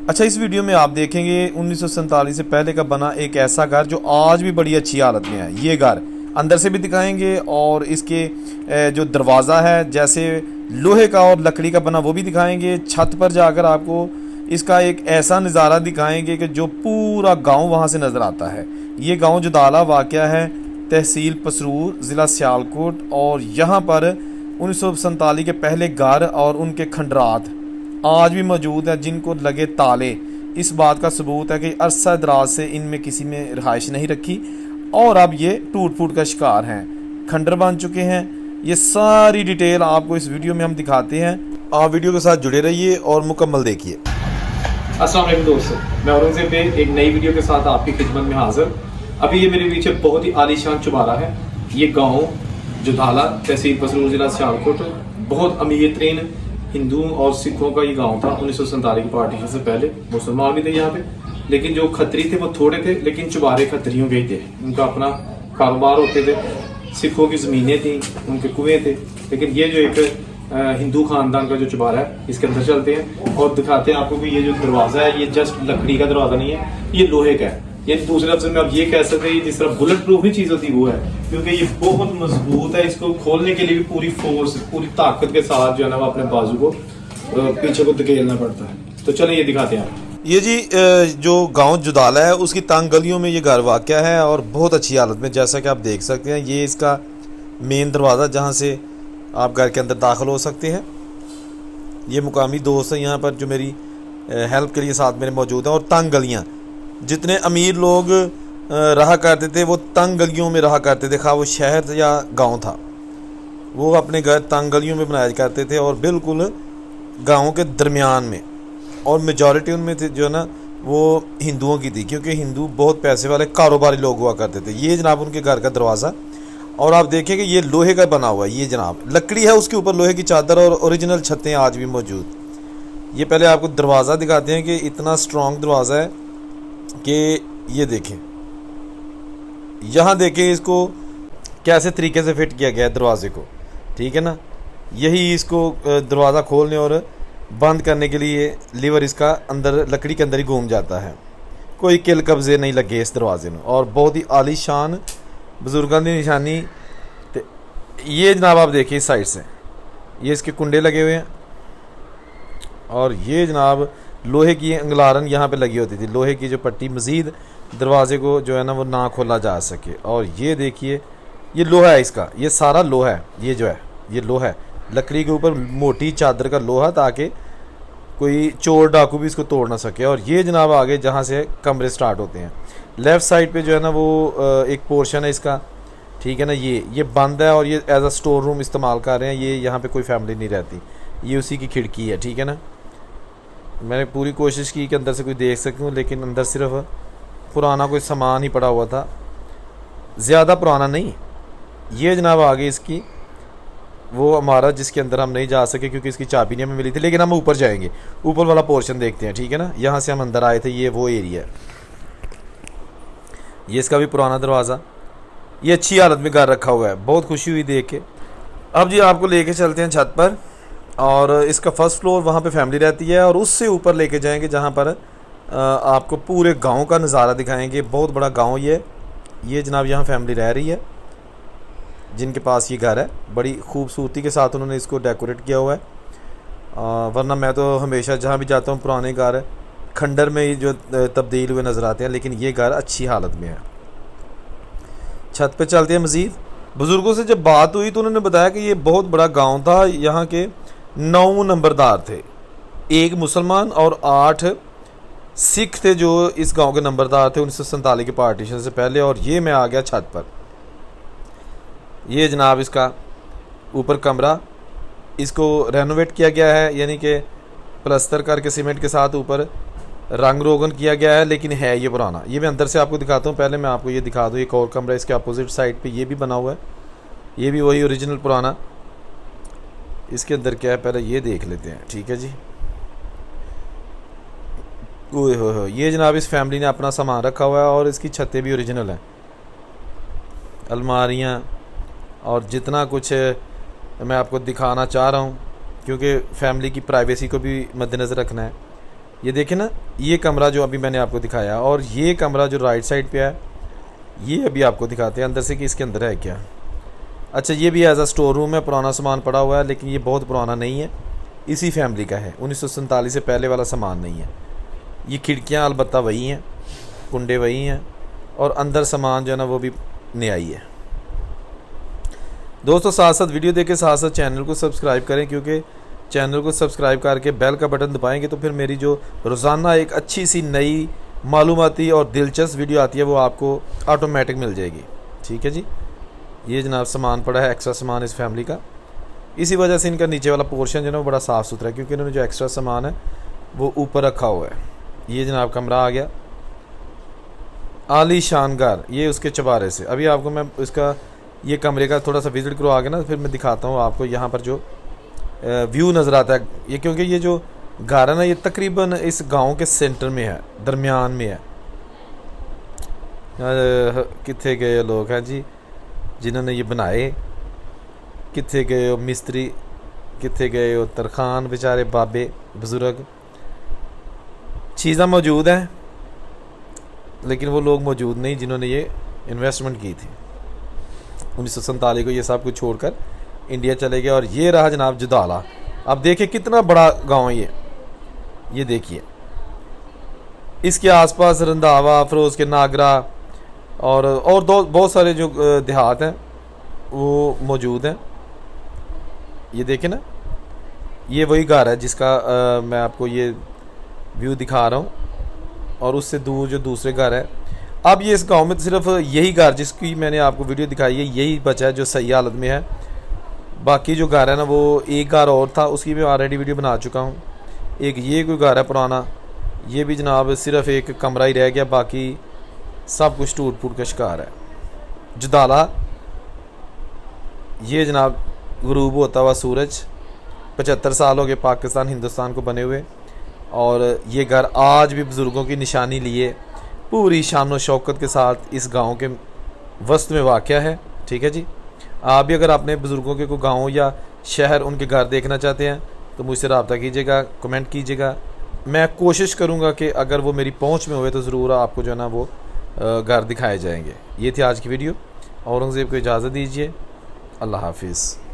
अच्छा, इस वीडियो में आप देखेंगे 1947 से पहले का बना एक ऐसा घर जो आज भी बड़ी अच्छी हालत में है। ये घर अंदर से भी दिखाएंगे और इसके जो दरवाज़ा है जैसे लोहे का और लकड़ी का बना वो भी दिखाएंगे। छत पर जाकर आपको इसका एक ऐसा नज़ारा दिखाएंगे कि जो पूरा गांव वहां से नज़र आता है। ये गांव जुदाला वाक़या है, तहसील पसरूर, ज़िला सियालकोट। और यहाँ पर 1947 के पहले घर और उनके खंडरात आज भी मौजूद है, जिनको लगे ताले इस बात का सबूत है कि अरसा दराज से इनमें किसी में रिहाइश नहीं रखी और अब ये टूट फूट का शिकार हैं, खंडर बन चुके हैं। ये सारी डिटेल आपको इस वीडियो में हम दिखाते हैं। आप वीडियो के साथ जुड़े रहिए और मुकम्मल देखिए। अस्सलाम वालेकुम दोस्तों, मैं औरंगजेब पे एक नई वीडियो के साथ आपकी खिदमत में हाजिर। अभी ये मेरे पीछे बहुत ही आलीशान चुबारा है। ये गांव जुदाला, तहसील पसरूर, ज़िला सियालकोट, बहुत अमीर तरीन हिंदुओं और सिखों का ये गांव था 1947 की पार्टीशन से पहले। मुसलमान भी थे यहाँ पे, लेकिन जो खत्री थे वो थोड़े थे, लेकिन चुबारे खत्रियों के ही थे। उनका अपना कारोबार होते थे, सिखों की ज़मीनें थी, उनके कुएँ थे। लेकिन ये जो एक हिंदू खानदान का जो चुबारा है, इसके अंदर चलते हैं और दिखाते हैं आपको कि ये जो दरवाज़ा है ये जस्ट लकड़ी का दरवाज़ा नहीं है, ये लोहे का है। ये दूसरे लफ्ज़ में आप ये कह सकते हैं जिस तरह बुलेट प्रूफ ही चीज़ होती वो है, क्योंकि ये बहुत मजबूत है। इसको खोलने के लिए भी पूरी फोर्स, पूरी ताकत के साथ जो है ना वो अपने बाजू को पीछे को धकेलना पड़ता है। तो चलिए ये दिखाते हैं आप। ये जी जो गांव जुदाला है उसकी तंग गलियों में ये घर वाक़या है और बहुत अच्छी हालत में, जैसा कि आप देख सकते हैं। ये इसका मेन दरवाज़ा जहाँ से आप घर के अंदर दाखिल हो सकते हैं। ये मुकामी दोस्त हैं यहाँ पर जो मेरी हेल्प के लिए साथ मेरे मौजूद हैं। और तंग गलियाँ, जितने अमीर लोग रहा करते थे वो तंग गलियों में रहा करते थे, खा वो शहर या गांव था, वो अपने घर तंग गलियों में बनाया करते थे और बिल्कुल गाँव के दरमियान में। और मेजॉरिटी उनमें थे जो है ना वो हिंदुओं की थी, क्योंकि हिंदू बहुत पैसे वाले कारोबारी लोग हुआ करते थे। ये जनाब उनके घर का दरवाज़ा, और आप देखें कि ये लोहे का बना हुआ है। ये जनाब लकड़ी है, उसके ऊपर लोहे की चादर और ओरिजिनल छतें आज भी मौजूद। ये पहले आपको दरवाज़ा दिखाते हैं कि इतना स्ट्रॉन्ग दरवाज़ा है कि ये देखें, यहाँ देखें इसको कैसे तरीके से फिट किया गया है दरवाजे को, ठीक है ना। यही इसको दरवाज़ा खोलने और बंद करने के लिए लीवर इसका अंदर लकड़ी के अंदर ही घूम जाता है। कोई किल कब्जे नहीं लगे इस दरवाजे में, और बहुत ही आलीशान बुजुर्गों की निशानी। ये जनाब आप देखिए इस साइड से ये इसके कुंडे लगे हुए हैं, और ये जनाब लोहे की अंगलारन यहाँ पे लगी होती थी, लोहे की जो पट्टी, मज़ीद दरवाजे को जो है ना वो ना खोला जा सके। और ये देखिए ये लोहा है इसका, ये सारा लोहा है। ये जो है ये लोहा है, लकड़ी के ऊपर मोटी चादर का लोहा, ताकि कोई चोर डाकू भी इसको तोड़ ना सके। और ये जनाब आगे जहाँ से कमरे स्टार्ट होते हैं, लेफ़्ट साइड पे जो है ना वो एक पोर्शन है इसका, ठीक है ना। ये बंद है और ये एज अ स्टोर रूम इस्तेमाल कर रहे हैं। ये यहाँ पे कोई फैमिली नहीं रहती, ये उसी की खिड़की है, ठीक है ना। मैंने पूरी कोशिश की कि अंदर से कोई देख सकूँ, लेकिन अंदर सिर्फ पुराना कोई सामान ही पड़ा हुआ था, ज़्यादा पुराना नहीं। ये जनाब आगे इसकी वो इमारत जिसके अंदर हम नहीं जा सके क्योंकि इसकी चाबी नहीं हमें मिली थी, लेकिन हम ऊपर जाएंगे, ऊपर वाला पोर्शन देखते हैं, ठीक है ना। यहाँ से हम अंदर आए थे, ये वो एरिया है। ये इसका भी पुराना दरवाज़ा, ये अच्छी हालत में घर रखा हुआ है, बहुत खुशी हुई देख के। अब जी आपको लेके चलते हैं छत पर, और इसका फर्स्ट फ्लोर वहाँ पे फैमिली रहती है, और उससे ऊपर लेके जाएंगे जहाँ पर आपको पूरे गांव का नज़ारा दिखाएंगे। बहुत बड़ा गांव ये जनाब यहाँ फैमिली रह रही है जिनके पास ये घर है। बड़ी खूबसूरती के साथ उन्होंने इसको डेकोरेट किया हुआ है, वरना मैं तो हमेशा जहाँ भी जाता हूँ पुराने घर खंडर में ही जो तब्दील हुए नज़र आते हैं, लेकिन ये घर अच्छी हालत में है। छत पे चलते हैं मज़ीद। बुज़ुर्गों से जब बात हुई तो उन्होंने बताया कि ये बहुत बड़ा गांव था, यहाँ के 9 नंबरदार थे, 1 मुसलमान और 8 सिख थे जो इस गांव के नंबरदार थे 1947 के पार्टीशन से पहले। और ये मैं आ गया छत पर। ये जनाब इसका ऊपर कमरा, इसको रेनोवेट किया गया है, यानी कि प्लस्तर करके सीमेंट के साथ ऊपर रंग रोगन किया गया है, लेकिन है ये पुराना। ये मैं अंदर से आपको दिखाता हूँ। पहले मैं आपको ये दिखा दूँ, एक और कमरा इसके अपोजिट साइड पे ये भी बना हुआ है, ये भी वही ओरिजिनल पुराना। इसके अंदर क्या है पहले ये देख लेते हैं, ठीक है जी। ओए हो, ये जनाब इस फैमिली ने अपना सामान रखा हुआ है, और इसकी छतें भी ओरिजिनल हैं, अलमारियाँ और जितना कुछ मैं आपको दिखाना चाह रहा हूँ, क्योंकि फैमिली की प्राइवेसी को भी मद्देनज़र रखना है। ये देखें ना, ये कमरा जो अभी मैंने आपको दिखाया और ये कमरा जो राइट साइड पे है, ये अभी आपको दिखाते हैं अंदर से कि इसके अंदर है क्या। अच्छा, ये भी एज अ स्टोर रूम है, पुराना सामान पड़ा हुआ है, लेकिन ये बहुत पुराना नहीं है, इसी फैमिली का है, 1947 से पहले वाला सामान नहीं है। ये खिड़कियाँ अलबत्ता वही हैं, कुंडे वही हैं, और अंदर सामान जो है ना वो भी नया ही है। दोस्तों साथ साथ वीडियो देख के साथ साथ चैनल को सब्सक्राइब करें, क्योंकि चैनल को सब्सक्राइब करके बेल का बटन दबाएंगे तो फिर मेरी जो रोज़ाना एक अच्छी सी नई मालूमाती और दिलचस्प वीडियो आती है वो आपको ऑटोमेटिक मिल जाएगी। ठीक है जी। ये जनाब सामान पड़ा है, एक्स्ट्रा सामान इस फैमिली का, इसी वजह से इनका नीचे वाला पोर्शन जो है ना वो बड़ा साफ़ सुथरा है, क्योंकि इन्होंने जो एक्स्ट्रा सामान है वो ऊपर रखा हुआ है। ये जनाब कमरा आ गया, आली शानदार, ये उसके चबारे से। अभी आपको मैं इसका ये कमरे का थोड़ा सा विज़िट करो आगे ना, फिर मैं दिखाता हूँ आपको यहाँ पर जो व्यू नज़र आता है। ये क्योंकि ये जो घर है ना ये तकरीबन इस गांव के सेंटर में है, दरमियान में है। कितने गए लोग हैं जी जिन्होंने ये बनाए, कितने गए हो मिस्त्री, कितने गए हो तरखान, बेचारे बाबे बुज़ुर्ग। चीज़ें मौजूद हैं लेकिन वो लोग मौजूद नहीं जिन्होंने ये इन्वेस्टमेंट की थी। 1947 को ये सब कुछ छोड़कर इंडिया चले गए। और ये रहा जनाब जुदाला। अब देखिए कितना बड़ा गांव है ये देखिए, इसके आसपास रंधावा, फिरोज के नागरा और दो बहुत सारे जो देहात हैं वो मौजूद हैं। ये देखिए ना, ये वही घर है जिसका मैं आपको ये व्यू दिखा रहा हूँ, और उससे दूर जो दूसरे घर है। अब ये इस गांव में सिर्फ यही घर जिसकी मैंने आपको वीडियो दिखाई है यही बचा है जो सही हालत में है। बाकी जो घर है ना वो एक घर और था, उसकी मैं ऑलरेडी वीडियो बना चुका हूँ। एक ये कोई घर है पुराना, ये भी जनाब सिर्फ एक कमरा ही रह गया, बाकी सब कुछ टूट फूट का शिकार है। जुदाला, ये जनाब गुरूब होता हुआ सूरज, 75 साल हो गए पाकिस्तान हिंदुस्तान को बने हुए, और ये घर आज भी बुज़ुर्गों की निशानी लिए पूरी शान और शौकत के साथ इस गांव के वस्त में वाक़या है। ठीक है जी। आप भी अगर अपने बुज़ुर्गों के कोई गांव या शहर उनके घर देखना चाहते हैं तो मुझसे रब्ता कीजिएगा, कमेंट कीजिएगा। मैं कोशिश करूंगा कि अगर वो मेरी पहुंच में हुए तो ज़रूर आपको जो है ना वो घर दिखाए जाएंगे। ये थी आज की वीडियो। औरंगज़ेब को इजाज़त दीजिए। अल्लाह हाफिज़।